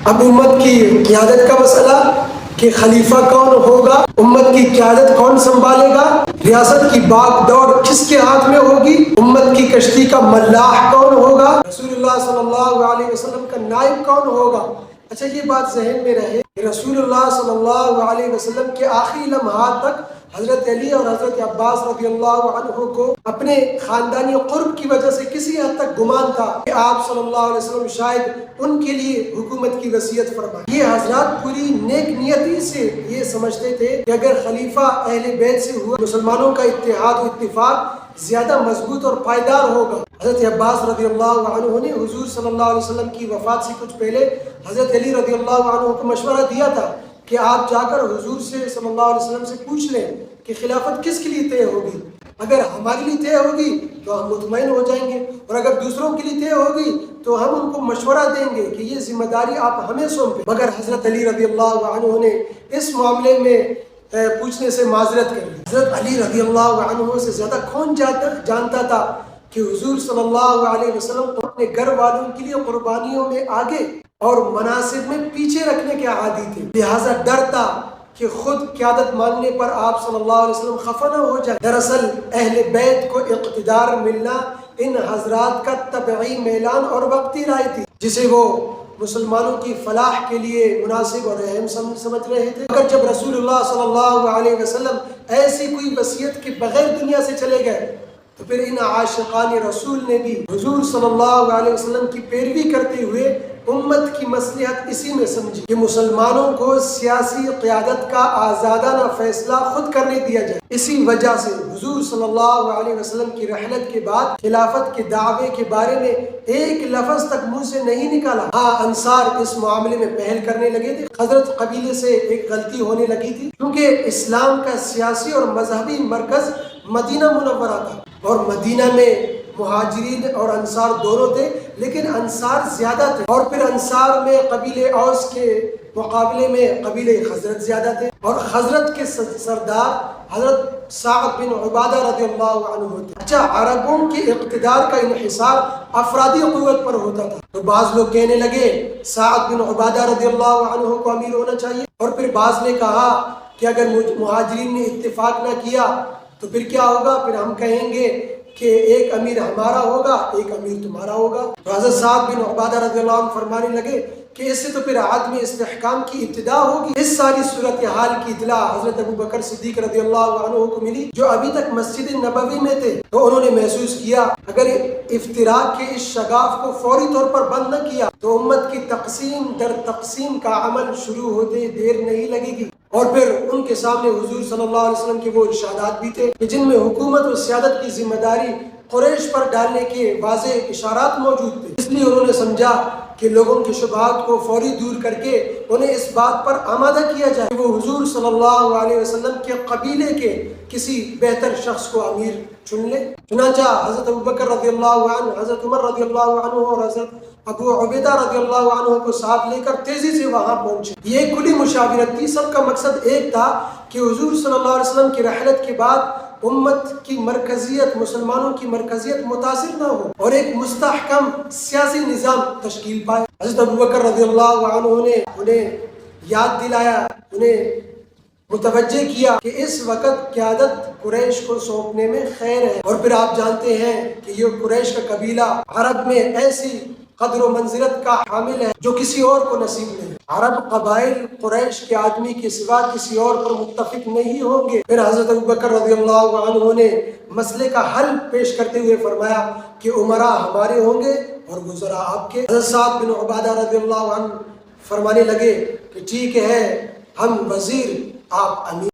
اب امت کی قیادت کا مسئلہ کہ خلیفہ کون ہوگا، امت کی قیادت کون سنبھالے گا، ریاست کی باغ دوڑ کس کے ہاتھ میں ہوگی، امت کی کشتی کا ملاح کون ہوگا، رسول اللہ صلی اللہ علیہ وسلم کا نائب کون ہوگا۔ اچھا یہ بات ذہن میں رہے کہ رسول اللہ صلی اللہ علیہ وسلم کے آخری لمحات تک حضرت علی اور حضرت عباس رضی اللہ عنہ کو اپنے خاندانی قرب کی وجہ سے کسی حد تک گمان تھا کہ آپ صلی اللہ علیہ وسلم شاید ان کے لیے حکومت کی وصیت فرمائیں۔ یہ حضرات پوری نیک نیتی سے یہ سمجھتے تھے کہ اگر خلیفہ اہل بیت سے ہوا مسلمانوں کا اتحاد و اتفاق زیادہ مضبوط اور پائیدار ہوگا۔ حضرت عباس رضی اللہ عنہ نے حضور صلی اللہ علیہ وسلم کی وفات سے کچھ پہلے حضرت علی رضی اللہ عنہ کو مشورہ دیا تھا کہ آپ جا کر حضور سے صلی اللہ علیہ وسلم سے پوچھ لیں کہ خلافت کس کے لیے طے ہوگی، اگر ہمارے لیے طے ہوگی تو ہم مطمئن ہو جائیں گے، اور اگر دوسروں کے لیے طے ہوگی تو ہم ان کو مشورہ دیں گے کہ یہ ذمہ داری آپ ہمیں سونپیں۔ مگر حضرت علی رضی اللہ عنہ نے اس معاملے میں پوچھنے سے معذرت کر لی۔ حضرت علی رضی اللہ عنہ سے زیادہ کون جانتا تھا کہ حضور صلی اللہ علیہ وسلم کو اپنے گھر والوں کے لیے قربانیوں میں آگے اور مناسب میں پیچھے رکھنے کے عادی تھے، لہٰذا ڈر تھا کہ خود قیادت ماننے پر آپ صلی اللہ علیہ وسلم خفا نہ ہو جائے۔ دراصل اہل بیت کو اقتدار ملنا ان حضرات کا طبعی میلان اور وقتی رائے تھی جسے وہ مسلمانوں کی فلاح کے لیے مناسب اور اہم سمجھ رہے تھے۔ اگر جب رسول اللہ صلی اللہ علیہ وسلم ایسی کوئی وصیت کے بغیر دنیا سے چلے گئے تو پھر ان عاشقان رسول نے بھی حضور صلی اللہ علیہ وسلم کی پیروی کرتے ہوئے امت کی مصلحت اسی میں سمجھی کہ مسلمانوں کو سیاسی قیادت کا آزادانہ فیصلہ خود کرنے دیا جائے۔ اسی وجہ سے حضور صلی اللہ علیہ وسلم کی رحلت کے بعد خلافت کے دعوے کے بارے میں ایک لفظ تک منہ سے نہیں نکالا۔ ہاں انصار اس معاملے میں پہل کرنے لگے تھے، حضرت قبیلے سے ایک غلطی ہونے لگی تھی کیونکہ اسلام کا سیاسی اور مذہبی مرکز مدینہ منورہ تھا، اور مدینہ میں مہاجرین اور انصار دونوں تھے، لیکن انصار زیادہ تھے، اور پھر انصار میں قبیلے اوس کے مقابلے میں قبیلے خزرج زیادہ تھے، اور خزرج کے سردار حضرت سعد بن عبادہ رضی اللہ عنہ تھے۔ اچھا عربوں کے اقتدار کا انحصار افرادی قوت پر ہوتا تھا، تو بعض لوگ کہنے لگے سعد بن عبادہ رضی اللہ عنہ کو امیر ہونا چاہیے، اور پھر بعض نے کہا کہ اگر مہاجرین نے اتفاق نہ کیا تو پھر کیا ہوگا، پھر ہم کہیں گے کہ ایک امیر ہمارا ہوگا ایک امیر تمہارا ہوگا۔ تو حضرت سعد بن عبادہ رضی اللہ عنہ فرمانے لگے کہ اس سے تو پھر عدم استحکام کی ابتدا ہوگی۔ اس ساری صورتحال کی اطلاع حضرت ابو بکر صدیق رضی اللہ عنہ کو ملی جو ابھی تک مسجد نبوی میں تھے، تو انہوں نے محسوس کیا اگر افتراق کے اس شگاف کو فوری طور پر بند نہ کیا تو امت کی تقسیم در تقسیم کا عمل شروع ہوتے دیر نہیں لگے گی۔ اور پھر ان کے سامنے حضور صلی اللہ علیہ وسلم کے وہ ارشادات بھی تھے کہ جن میں حکومت و سیادت کی ذمہ داری قریش پر ڈالنے کے واضح اشارات موجود تھے، اس لیے انہوں نے سمجھا کہ لوگوں کے شبہات کو فوری دور کر کے انہیں اس بات پر آمادہ کیا جائے کہ وہ حضور صلی اللہ علیہ وسلم کے قبیلے کے کسی بہتر شخص کو امیر چن لے۔ چنانچہ حضرت ابو بکر رضی اللہ عنہ، حضرت عمر رضی اللہ عنہ اور حضرت ابو عبیدہ رضی اللہ عنہ کو ساتھ لے کر تیزی سے وہاں پہنچے۔ یہ کلی مشاورت تھی، سب کا مقصد ایک تھا کہ حضور صلی اللہ علیہ وسلم کی رحلت کے بعد امت کی مرکزیت، مسلمانوں کی مرکزیت متاثر نہ ہو اور ایک مستحکم سیاسی نظام تشکیل پائے۔ حضرت ابو بکر رضی اللہ عنہ نے انہیں یاد دلایا، انہیں متوجہ کیا کہ اس وقت قیادت قریش کو سونپنے میں خیر ہے، اور پھر آپ جانتے ہیں کہ یہ قریش کا قبیلہ عرب میں ایسی قدر و منزلت کا حامل ہے جو کسی اور کو نصیب نہیں۔ عرب قبائل قریش کے آدمی کے سوا کسی اور پر متفق نہیں ہوں گے۔ پھر حضرت ابو بکر رضی اللہ عنہ نے مسئلے کا حل پیش کرتے ہوئے فرمایا کہ امراء ہمارے ہوں گے اور وزراء آپ کے۔ حضرت سعد بن عبادہ رضی اللہ عنہ فرمانے لگے کہ ٹھیک ہے، ہم وزیر آپ امیر۔